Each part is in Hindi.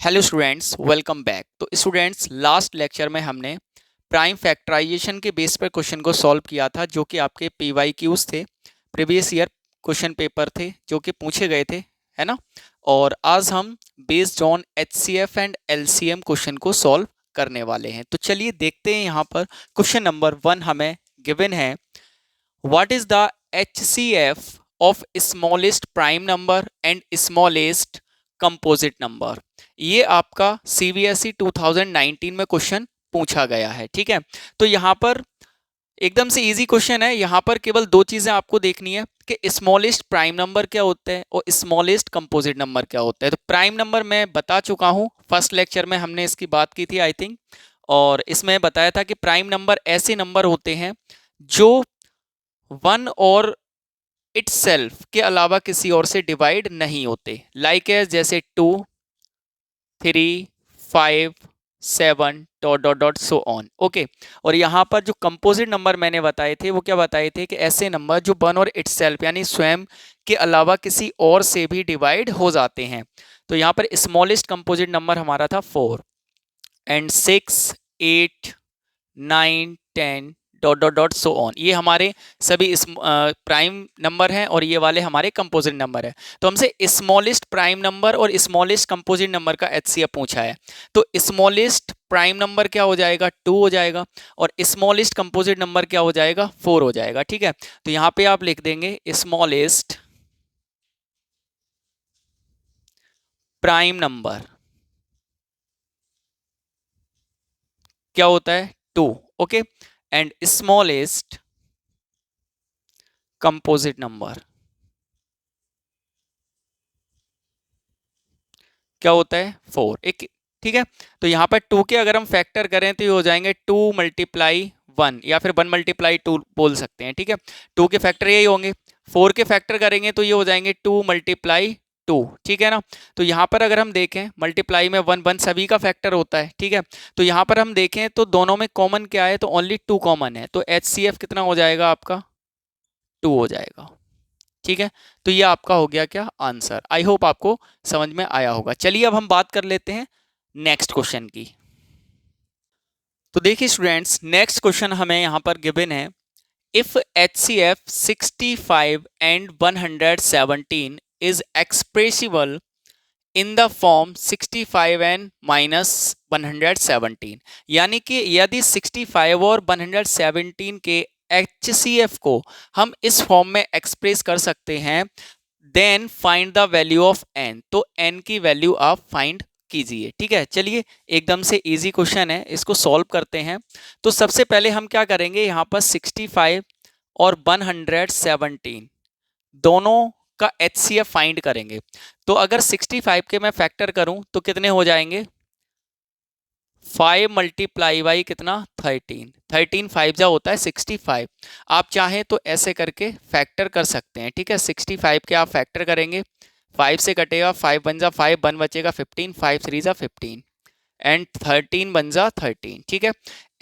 Hello students, welcome back. तो स्टूडेंट्स, लास्ट लेक्चर में हमने प्राइम फैक्टराइजेशन के बेस पर क्वेश्चन को सॉल्व किया था, जो कि आपके पीवाईक्यूज थे, प्रीवियस ईयर क्वेश्चन पेपर थे जो कि पूछे गए थे, है ना। और आज हम based on HCF and LCM question को सॉल्व करने वाले हैं। तो चलिए देखते हैं। यहाँ पर क्वेश्चन नंबर 1 हमें गिवन है, what is the HCF of smallest prime number and smallest composite number. ये आपका सीबीएसई 2019 में क्वेश्चन पूछा गया है, ठीक है। तो यहाँ पर एकदम से इजी क्वेश्चन है। यहाँ पर केवल दो चीजें आपको देखनी है कि स्मॉलेस्ट प्राइम नंबर क्या होता है और स्मॉलेस्ट कंपोजिट नंबर क्या होता है। तो प्राइम नंबर मैं बता चुका हूँ, फर्स्ट लेक्चर में हमने इसकी बात की थी आई थिंक, और इसमें बताया था कि प्राइम नंबर ऐसे नंबर होते हैं जो वन और इटसेल्फ के अलावा किसी और से डिवाइड नहीं होते, लाइक है जैसे 2, 3, 5, 7 dot dot dot so on. Okay. और यहाँ पर जो कंपोजिट नंबर मैंने बताए थे वो क्या बताए थे कि ऐसे नंबर जो वन और इटसेल्फ यानी स्वयं के अलावा किसी और से भी डिवाइड हो जाते हैं। तो यहाँ पर स्मॉलेस्ट कंपोजिट नंबर हमारा था 4 and 6, 8, 9, 10 dot dot dot so on. ये हमारे सभी प्राइम नंबर हैं और ये वाले हमारे कंपोजिट नंबर है। तो हमसे स्मॉलेस्ट प्राइम नंबर और स्मॉलेस्ट कंपोजिट नंबर का एचसीएफ पूछा है। तो स्मॉलेस्ट प्राइम नंबर क्या हो जाएगा, 2 हो जाएगा, और स्मॉलेस्ट कंपोजिट नंबर क्या हो जाएगा, 4 हो जाएगा, ठीक है। तो यहाँ पे आप लिख देंगे स्मॉलेस्ट प्राइम नंबर क्या होता है, 2। Okay. And smallest composite number क्या होता है, 4। एक, ठीक है। तो यहाँ पर 2 के अगर हम फैक्टर करें तो ये हो जाएंगे 2 मल्टीप्लाई 1 या फिर 1 मल्टीप्लाई 2 बोल सकते हैं, ठीक है। 2 के फैक्टर यही होंगे। 4 के फैक्टर करेंगे तो ये हो जाएंगे 2 मल्टीप्लाई 2, ठीक है ना। तो यहाँ पर अगर हम देखें मल्टीप्लाई में 1 1 सभी का फैक्टर होता है, ठीक है। तो यहाँ पर हम देखें तो दोनों में कॉमन क्या है, तो ओनली 2 कॉमन है। तो एचसीएफ कितना हो जाएगा आपका, 2 हो जाएगा, ठीक है। तो ये आपका हो गया क्या आंसर। आई होप आपको समझ में आया होगा। चलिए अब हम बात कर लेते हैं नेक्स्ट क्वेश्चन की। तो देखिए स्टूडेंट्स, नेक्स्ट क्वेश्चन हमें यहाँ पर गिवन है, if HCF 65 and 117 is expressible in the form 65 and minus 117, यानी कि यदि 65 और 117 के HCF को हम इस फॉर्म में एक्सप्रेस कर सकते हैं, then find the value of n। तो n की वैल्यू आप फाइंड कीजिए, ठीक है। चलिए एकदम से इजी क्वेश्चन है, इसको सॉल्व करते हैं। तो सबसे पहले हम क्या करेंगे, यहाँ पर 65 और 117 दोनों का HCF फाइंड करेंगे। तो अगर 65 के मैं फैक्टर करूं तो कितने हो जाएंगे, 5 मल्टीप्लाई बाई कितना, 13। 13 5 जा होता है 65। आप चाहें तो ऐसे करके फैक्टर कर सकते हैं, ठीक है। 65 के आप फैक्टर करेंगे, 5 से कटेगा, 5 बन जा 5, 1 बचेगा 15, 5 3 जा 15 एंड 13 बन जा 13, ठीक है।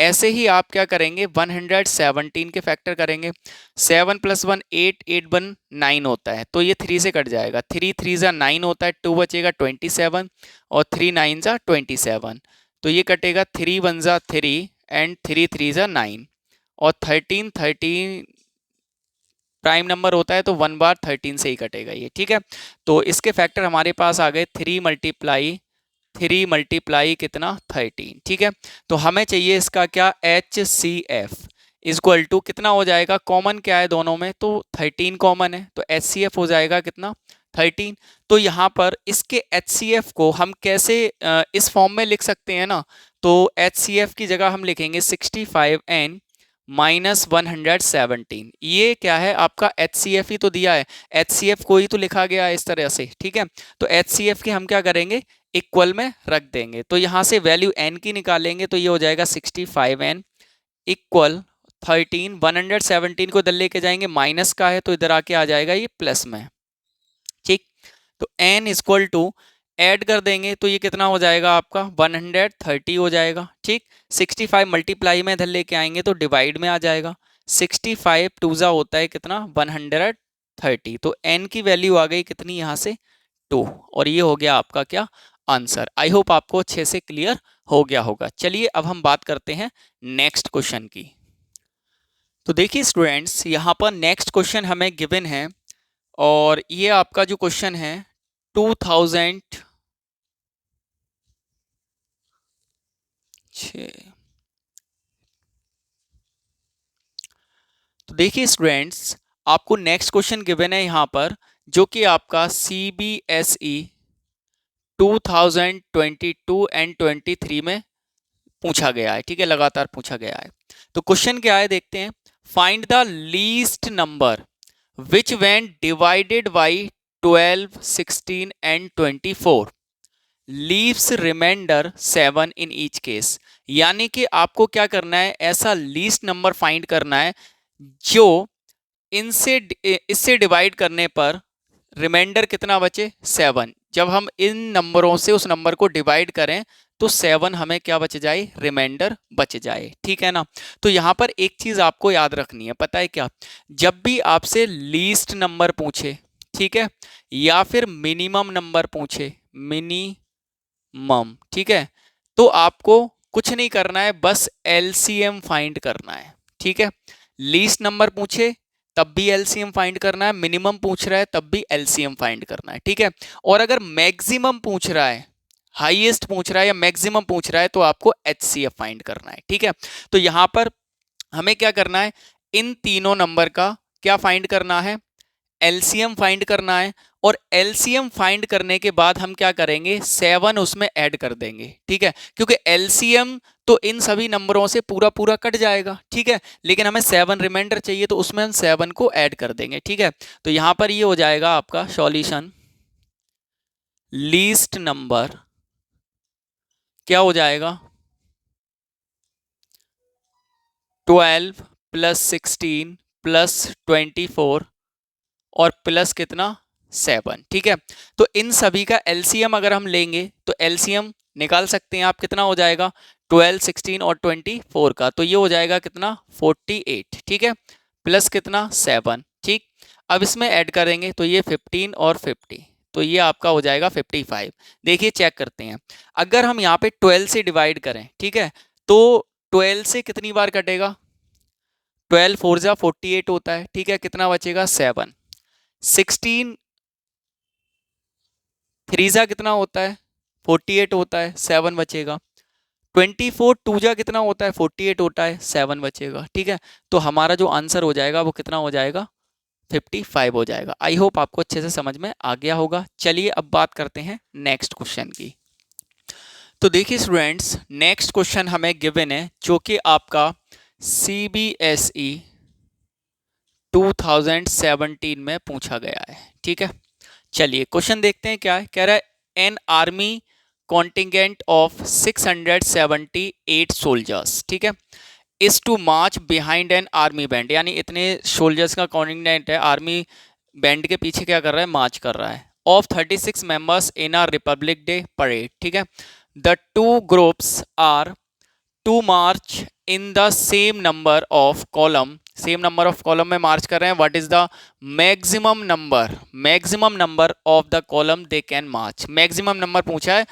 ऐसे ही आप क्या करेंगे, 117 के फैक्टर करेंगे, 7 + 1 8, 8 1 9 होता है, तो ये 3 से कट जाएगा, 3 3 जा 9 होता है, 2 बचेगा 27 और 3 9 जा 27। तो ये कटेगा, 3 1 जा 3 एंड 3 3 जा 9 और 13 प्राइम नंबर होता है तो 1 बार 13 से ही कटेगा ये, ठीक है। तो इसके फैक्टर हमारे पास आ गए 3 मल्टीप्लाई कितना, 13, ठीक है। तो हमें चाहिए इसका क्या, HCF इक्वल टू कितना हो जाएगा, कॉमन क्या है दोनों में, तो 13 कॉमन है, तो HCF हो जाएगा कितना, 13। तो यहाँ पर इसके HCF को हम कैसे इस फॉर्म में लिख सकते हैं ना, तो HCF की जगह हम लिखेंगे 65 एंड माइनस 117। ये क्या है आपका, HCF ही तो दिया है, HCF को ही तो लिखा गया है इस तरह से, ठीक है। तो HCF के हम क्या करेंगे, इक्वल में रख देंगे। तो यहां से वैल्यू n की निकालेंगे तो ये हो जाएगा 65n इक्वल 13। 117 को इधर लेके जाएंगे, माइनस का है तो इधर आके आ जाएगा ये प्लस में, ठीक। तो n इक्वल टू ऐड कर देंगे तो ये कितना हो जाएगा आपका, 130 हो जाएगा, ठीक। 65 मल्टीप्लाई में इधर लेके आएंगे तो डिवाइड में आ जाएगा, 65 2 जा होता है कितना, 130। तो n की वैल्यू आ गई कितनी यहाँ से, 2, और ये हो गया आपका क्या आंसर। आई होप आपको अच्छे से क्लियर हो गया होगा। चलिए अब हम बात करते हैं नेक्स्ट क्वेश्चन की। तो देखिए स्टूडेंट्स, यहाँ पर नेक्स्ट क्वेश्चन हमें गिवन है और ये आपका जो क्वेश्चन है 2006। तो देखिए स्टूडेंट्स, आपको नेक्स्ट क्वेश्चन गिवन है यहाँ पर, जो कि आपका CBSE 2022 एंड 23 में पूछा गया है। ठीक है, लगातार पूछा गया है। तो क्वेश्चन क्या है देखते हैं। Find the least number which when divided by 12, 16 and 24 leaves remainder 7 in each case. यानी कि आपको क्या करना है, ऐसा लीस्ट नंबर फाइंड करना है जो इनसे इससे डिवाइड करने पर रिमाइंडर कितना बचे, 7। जब हम इन नंबरों से उस नंबर को डिवाइड करें तो 7 हमें क्या बच जाए, रिमाइंडर बच जाए। ठीक है ना। तो यहां पर एक चीज आपको याद रखनी है, पता है क्या, जब भी आपसे लीस्ट नंबर पूछे, ठीक है, या फिर मिनिमम नंबर पूछे, मिनिमम, ठीक है, तो आपको कुछ नहीं करना है, बस एलसीएम फाइंड करना है। ठीक है, लीस्ट नंबर पूछे तब भी एलसीएम फाइंड करना है, मिनिमम पूछ रहा है तब भी एलसीएम फाइंड करना है। ठीक है, और अगर मैक्सिमम पूछ रहा है, हाईएस्ट पूछ रहा है या मैक्सिमम पूछ रहा है, तो आपको एचसीएफ फाइंड करना है। ठीक है, तो यहां पर हमें क्या करना है, इन तीनों नंबर का क्या फाइंड करना है, एलसीएम फाइंड करना है। और एलसीएम फाइंड करने के बाद हम क्या करेंगे, 7 उसमें ऐड कर देंगे। ठीक है, क्योंकि एलसीएम तो इन सभी नंबरों से पूरा पूरा कट जाएगा। ठीक है, लेकिन हमें 7 रिमाइंडर चाहिए, तो उसमें हम 7 को ऐड कर देंगे। ठीक है, तो यहां पर ये हो जाएगा आपका सॉल्यूशन, लीस्ट नंबर क्या हो जाएगा, 12 प्लस 16 प्लस 24 और प्लस कितना, 7। ठीक है, तो इन सभी का एलसीएम अगर हम लेंगे तो एलसीएम निकाल सकते हैं आप, कितना हो जाएगा, 12, 16 और 24 का, तो ये हो जाएगा कितना, 48। ठीक है, प्लस कितना, 7। ठीक, अब इसमें ऐड करेंगे तो ये 15 और 50, तो ये आपका हो जाएगा 55। देखिए चेक करते हैं, अगर हम यहाँ पे 12 से डिवाइड करें, ठीक है, तो 12 से कितनी बार कटेगा, 12 4 जा 48 होता है। ठीक है, कितना बचेगा, 7। 16 3 जा कितना होता है, 48 होता है, 7 बचेगा। 24 2 जा कितना होता है, 48 होता है, 7 बचेगा। ठीक है, तो हमारा जो आंसर हो जाएगा वो कितना हो जाएगा, 55 हो जाएगा। आई होप आपको अच्छे से समझ में आ गया होगा। चलिए अब बात करते हैं नेक्स्ट क्वेश्चन की। तो देखिए स्टूडेंट्स, नेक्स्ट क्वेश्चन हमें गिवन है, जो कि आपका CBSE 2017 में पूछा गया है। ठीक है, चलिए क्वेश्चन देखते हैं क्या है। कह रहा है an army contingent of 678 soldiers, ठीक है, is to march behind an army band, यानी इतने सोल्जर्स का कॉन्टिंजेंट है, आर्मी बैंड के पीछे क्या कर रहा है, मार्च कर रहा है, of 36 members in a republic day parade. ठीक है, the two groups are to march in the same number of column, same number of column में मार्च कर रहे हैं। What is the maximum number of the column they can march, maximum number पूछा है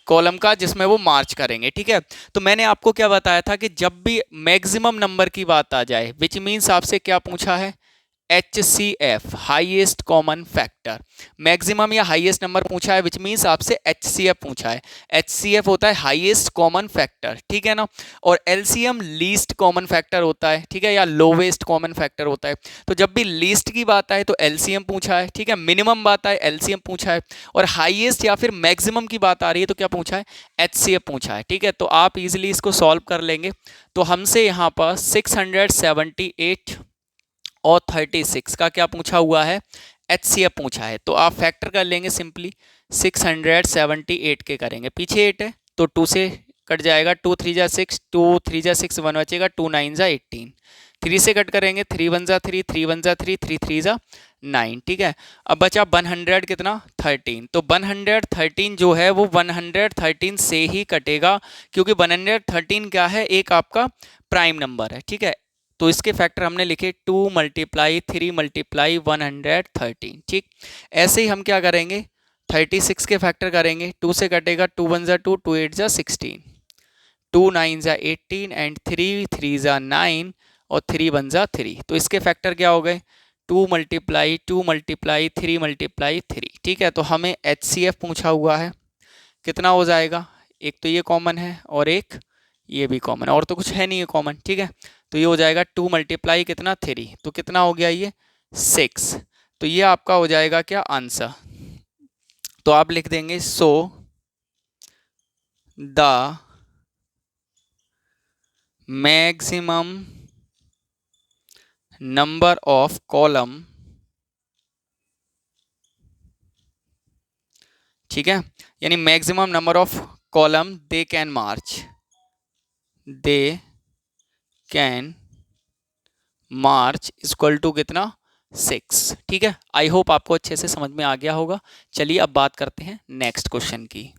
कॉलम का जिसमें वो मार्च करेंगे। ठीक है, तो मैंने आपको क्या बताया था कि जब भी मैक्सिमम नंबर की बात आ जाए, विच मीन्स आपसे क्या पूछा है, HCF, highest common factor, maximum या हाईएस्ट नंबर पूछा है, विच मीन्स आपसे HCF पूछा है। HCF होता है हाईएस्ट कॉमन फैक्टर, ठीक है ना, और LCM लीस्ट कॉमन फैक्टर होता है, ठीक है, या लोवेस्ट कॉमन फैक्टर होता है। तो जब भी लीस्ट की बात आए तो LCM पूछा है, ठीक है, मिनिमम बात आए LCM पूछा है, और हाईएस्ट या फिर मैक्सिमम की बात आ रही है तो क्या पूछा है, HCF पूछा है। ठीक है, तो आप इजिली इसको सॉल्व कर लेंगे। तो हमसे यहाँ पर 678 और 36 का क्या पूछा हुआ है, HCF पूछा है, तो आप फैक्टर कर लेंगे सिंपली, 678 के करेंगे, पीछे 8 है तो 2 से कट जाएगा, 2 3 जा 6, 2 3 जा 6, 1 बचेगा, 2 9 जा 18, 3 से कट करेंगे, 3 1 जा 3, 3 1 जा 3, 3 3 जा 9। ठीक है, अब बचा 100 कितना, 13, तो 113 जो है वो 113 से ही कटेगा, क्योंकि 113 क्या है, एक आपका प्राइम नंबर है। ठीक है, तो इसके फैक्टर हमने लिखे 2 × 3 × 113। ठीक, ऐसे ही हम क्या करेंगे, 36 के फैक्टर करेंगे, 2 से कटेगा, 2 वन ज़ा 2, 2 8 ज़ा 16, 2 9 ज़ा 18 एंड 3 3 ज़ा 9 और 3 वन ज़ा 3। तो इसके फैक्टर क्या हो गए, 2 मल्टीप्लाई 2 मल्टीप्लाई 3 मल्टीप्लाई 3। ठीक है, तो हमें HCF पूछा हुआ है, कितना हो जाएगा, एक तो ये कॉमन है और एक ये भी कॉमन है, और तो कुछ है नहीं है कॉमन। ठीक है, तो ये हो जाएगा 2 मल्टीप्लाई कितना 3, तो कितना हो गया ये 6। तो ये आपका हो जाएगा क्या आंसर। तो आप लिख देंगे so the maximum number of column, ठीक है, यानी maximum number of column they can march, they can march equal to कितना 6। ठीक है, आई होप आपको अच्छे से समझ में आ गया होगा। चलिए अब बात करते हैं नेक्स्ट क्वेश्चन की।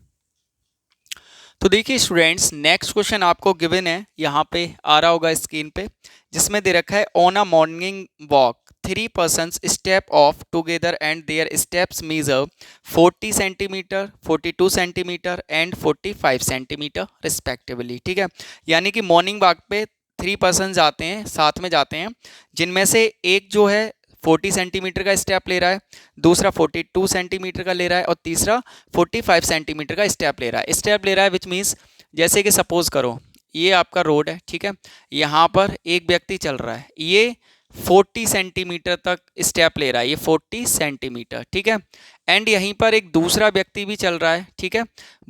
तो देखिए स्टूडेंट्स, नेक्स्ट क्वेश्चन आपको गिवन है, यहाँ पे आ रहा होगा स्क्रीन पे, जिसमें दे रखा है on a morning walk 3 persons step off together and their steps measure 40 centimeter, 42 centimeter and 45 centimeter respectively. ठीक है, यानी कि मॉर्निंग वॉक पे 3 पर्सन जाते हैं, साथ में जाते हैं, जिनमें से एक जो है 40 सेंटीमीटर का स्टेप ले रहा है, दूसरा 42 सेंटीमीटर का ले रहा है और तीसरा 45 सेंटीमीटर का स्टेप ले रहा है। स्टेप ले रहा है विच मीन्स, जैसे कि सपोज करो ये आपका रोड है, ठीक है, यहाँ पर एक व्यक्ति चल रहा है, ये 40 सेंटीमीटर तक स्टेप ले रहा है, ये 40 सेंटीमीटर। ठीक है, एंड यहीं पर एक दूसरा व्यक्ति भी चल रहा है, ठीक है,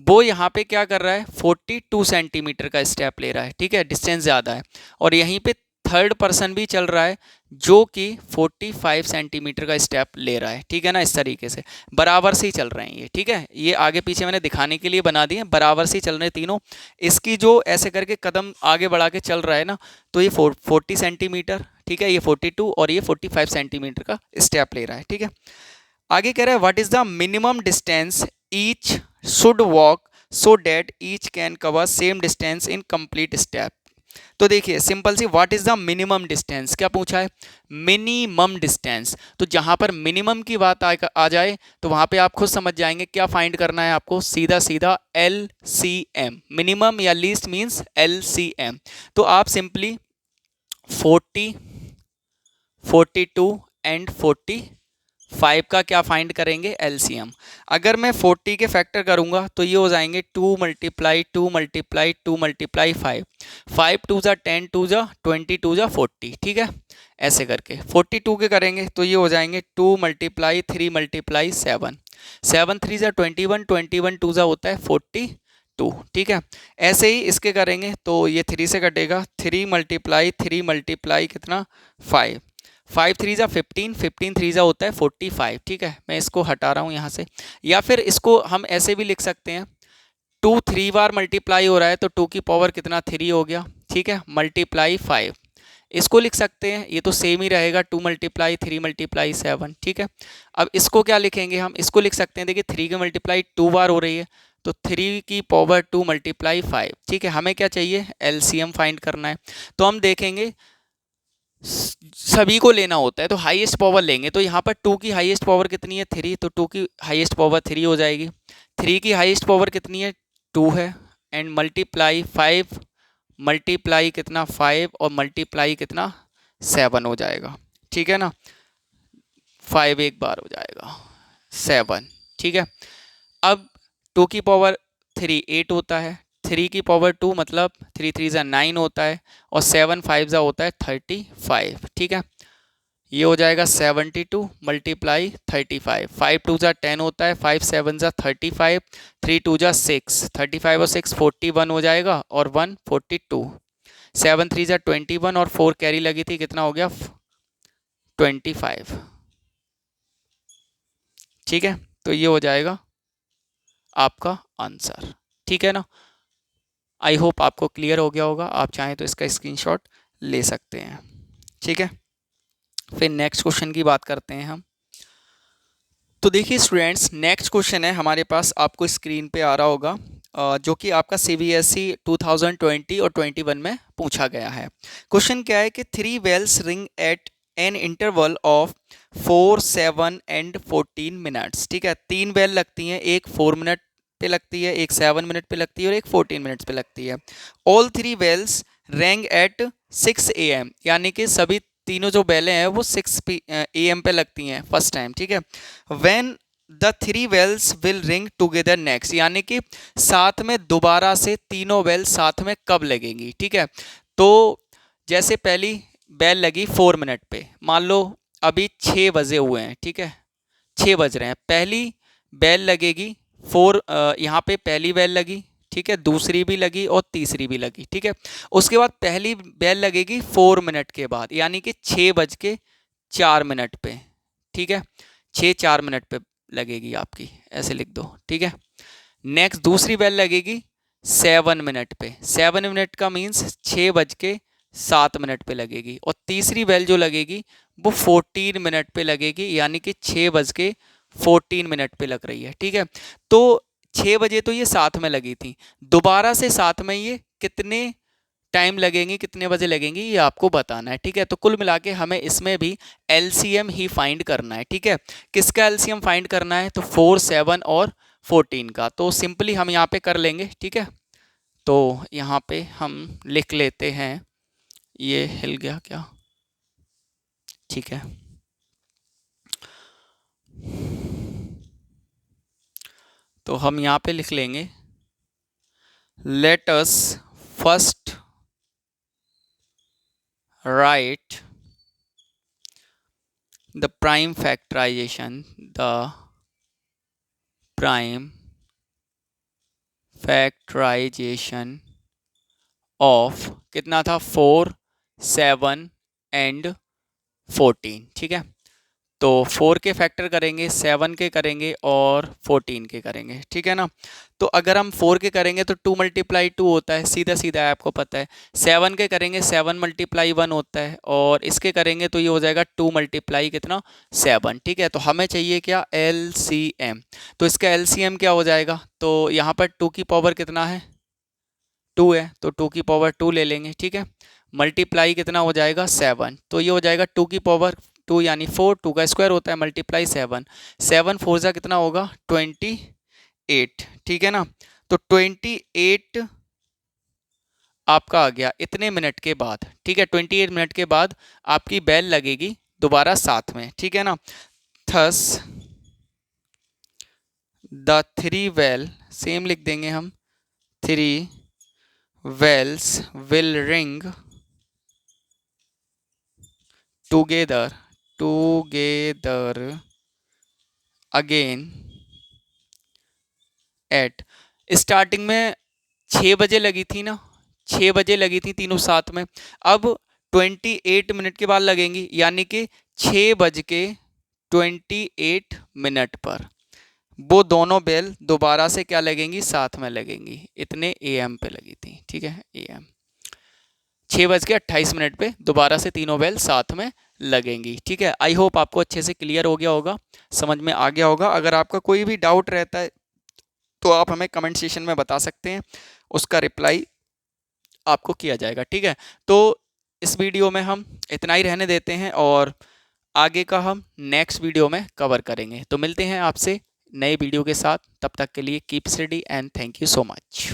वो यहाँ पे क्या कर रहा है 42 सेंटीमीटर का स्टेप ले रहा है। ठीक है, डिस्टेंस ज़्यादा है, और यहीं पे थर्ड पर्सन भी चल रहा है जो कि 45 सेंटीमीटर का स्टेप ले रहा है। ठीक है ना, इस तरीके से बराबर से ही चल रहे हैं ये। ठीक है, ये आगे पीछे मैंने दिखाने के लिए बना दिए, बराबर से ही चल रहे हैं तीनों। इसकी जो ऐसे करके कदम आगे बढ़ा के चल रहा है ना, तो ये 40 सेंटीमीटर, ठीक है, ये 42 और ये 45 सेंटीमीटर का स्टेप ले रहा है। ठीक है, आगे कह रहा है what is the minimum distance each should walk so that each can cover same distance in complete step. तो देखिए सिंपल सी, what is the minimum distance, क्या पूछा है, मिनिमम डिस्टेंस। तो जहां पर मिनिमम की बात आ जाए तो वहां पे आप खुद समझ जाएंगे क्या फाइंड करना है आपको, सीधा सीधा LCM, मिनिमम या लीस्ट मींस LCM। तो आप सिंपली 40, 42 एंड 45 का क्या फाइंड करेंगे, LCM। अगर मैं 40 के फैक्टर करूंगा तो ये हो जाएंगे 2 मल्टीप्लाई 2 मल्टीप्लाई 2 मल्टीप्लाई 5, 5 2 जा 10, 2 जा 20, 2 जा 40। ठीक है, ऐसे करके 42 के करेंगे तो ये हो जाएंगे 2 मल्टीप्लाई 3 मल्टीप्लाई 7, 7 3 जा 21, 21 2 जा होता है 42। ठीक है, ऐसे ही इसके करेंगे तो ये 3 से कटेगा, 3 मल्टीप्लाई 3 मल्टीप्लाई कितना 5, 5 3 जा 15, 15 3 जा होता है 45। ठीक है, मैं इसको हटा रहा हूँ यहाँ से, या फिर इसको हम ऐसे भी लिख सकते हैं, 2 3 बार मल्टीप्लाई हो रहा है तो 2 की पावर कितना 3 हो गया। ठीक है, मल्टीप्लाई 5 इसको लिख सकते हैं, ये तो सेम ही रहेगा, 2 मल्टीप्लाई 3 मल्टीप्लाई 7। ठीक है, अब इसको क्या लिखेंगे हम, इसको लिख सकते हैं, देखिए 3 की मल्टीप्लाई 2 बार हो रही है तो 3 की पावर 2 मल्टीप्लाई 5। ठीक है, हमें क्या चाहिए, LCM फाइंड करना है। तो हम देखेंगे सभी को लेना होता है तो हाईएस्ट पावर लेंगे, तो यहाँ पर 2 की हाईएस्ट पावर कितनी है 3, तो 2 की हाईएस्ट पावर 3 हो जाएगी, 3 की हाईएस्ट पावर कितनी है 2 है, एंड मल्टीप्लाई 5 मल्टीप्लाई कितना 5 और मल्टीप्लाई कितना 7 हो जाएगा। ठीक है ना, 5 एक बार हो जाएगा 7। ठीक है, अब 2 की पावर 3 8 होता है, 3 की पावर 2 मतलब 3 3 जा 9 होता है, और 7 5 जा होता है 35। ठीक है, ये हो जाएगा 72 मल्टीप्लाई 35, 5 2 जा 10 होता है, 5 7 जा 35, 3 2 जा 6, 35 और 6 41 हो जाएगा, और 1 42, 7 3 जा 21 और 4 कैरी लगी थी, कितना हो गया 25। ठीक है, तो ये हो जाएगा आपका आंसर। ठीक है ना, आई होप आपको क्लियर हो गया होगा, आप चाहें तो इसका स्क्रीनशॉट ले सकते हैं। ठीक है, फिर नेक्स्ट क्वेश्चन की बात करते हैं हम। तो देखिए स्टूडेंट्स, नेक्स्ट क्वेश्चन है हमारे पास, आपको स्क्रीन पे आ रहा होगा, जो कि आपका CBSE 2020 और 21 में पूछा गया है। क्वेश्चन क्या है कि 3 wells ring at an interval of 4, 7 and 14 minutes. ठीक है, 3 बेल लगती हैं, एक 4 मिनट पे लगती है, एक 7 मिनट पे लगती है और एक 14 मिनट्स पे लगती है। All 3 bells rang at 6 AM, यानी कि सभी तीनों जो बेलें हैं वो 6 AM पे लगती हैं फर्स्ट टाइम। ठीक है, when the 3 bells will ring together next, यानी कि साथ में दोबारा से तीनों बेल साथ में कब लगेंगी। ठीक है, तो जैसे पहली बेल लगी 4 मिनट पे, मान लो अभी 6 बजे हुए हैं। ठीक है, 6 बज रहे हैं, पहली बेल लगेगी 4, यहाँ पे पहली बेल लगी। ठीक है, दूसरी भी लगी और तीसरी भी लगी। ठीक है, उसके बाद पहली बेल लगेगी 4 मिनट के बाद, यानी कि 6:04 पे। ठीक है, 6:04 पे लगेगी आपकी, ऐसे लिख दो। ठीक है, नेक्स्ट दूसरी बेल लगेगी 7 मिनट पे। 7 मिनट का मीन्स 6:07 पे लगेगी। और तीसरी बेल जो लगेगी वो 14 मिनट पे लगेगी, यानी कि 6:14 पे लग रही है। ठीक है, तो 6 बजे तो ये साथ में लगी थी, दोबारा से साथ में ये कितने टाइम लगेंगी, कितने बजे लगेंगी, ये आपको बताना है। ठीक है, तो कुल मिला के हमें इसमें भी एलसीएम ही फाइंड करना है। ठीक है, किसका एलसीएम फाइंड करना है, तो 4, 7 और 14 का। तो सिंपली हम यहाँ पे कर लेंगे। ठीक है, तो यहाँ पे हम लिख लेते हैं, ये हिल गया क्या, ठीक है, तो हम यहाँ पे लिख लेंगे, let us first right the prime factorization, the prime factorization of कितना था, 4, 7 एंड 14। ठीक है, तो 4 के फैक्टर करेंगे, 7 के करेंगे और 14 के करेंगे। ठीक है ना, तो अगर हम 4 के करेंगे तो 2 × 2 होता है, सीधा सीधा है, आपको पता है। 7 के करेंगे 7 × 1 होता है, और इसके करेंगे तो ये हो जाएगा 2 × कितना, 7। ठीक है, तो हमें चाहिए क्या, एलसीएम। तो इसका एलसीएम क्या हो जाएगा, तो यहाँ पर 2 की पावर कितना है, 2 है, तो 2 की पावर 2 ले लेंगे। ठीक है, मल्टीप्लाई कितना हो जाएगा, 7, तो ये हो जाएगा 2 की पावर 2 यानी 4, 2 का स्क्वायर होता है, मल्टीप्लाई 7, 7 4 जा कितना होगा, 28। ठीक है ना, तो 28 आपका आ गया इतने मिनट के बाद। ठीक है, 28 मिनट के बाद आपकी बेल लगेगी दोबारा साथ में। ठीक है ना, थस द 3 बेल, सेम लिख देंगे हम, 3 bells will ring together again at, starting में 6 बजे लगी थी ना, 6 बजे लगी थी तीनों साथ में, अब 28 मिनट के बाद लगेंगी, यानी कि 6:28 पर वो दोनों बेल दोबारा से क्या लगेंगी, साथ में लगेंगी, इतने AM पे लगी थी। ठीक है, AM 6:28 पे दोबारा से तीनों बेल साथ में लगेंगी। ठीक है, आई होप आपको अच्छे से क्लियर हो गया होगा, समझ में आ गया होगा। अगर आपका कोई भी डाउट रहता है तो आप हमें कमेंट सेक्शन में बता सकते हैं, उसका रिप्लाई आपको किया जाएगा। ठीक है, तो इस वीडियो में हम इतना ही रहने देते हैं और आगे का हम नेक्स्ट वीडियो में कवर करेंगे। तो मिलते हैं आपसे नए वीडियो के साथ, तब तक के लिए keep study and thank you so much.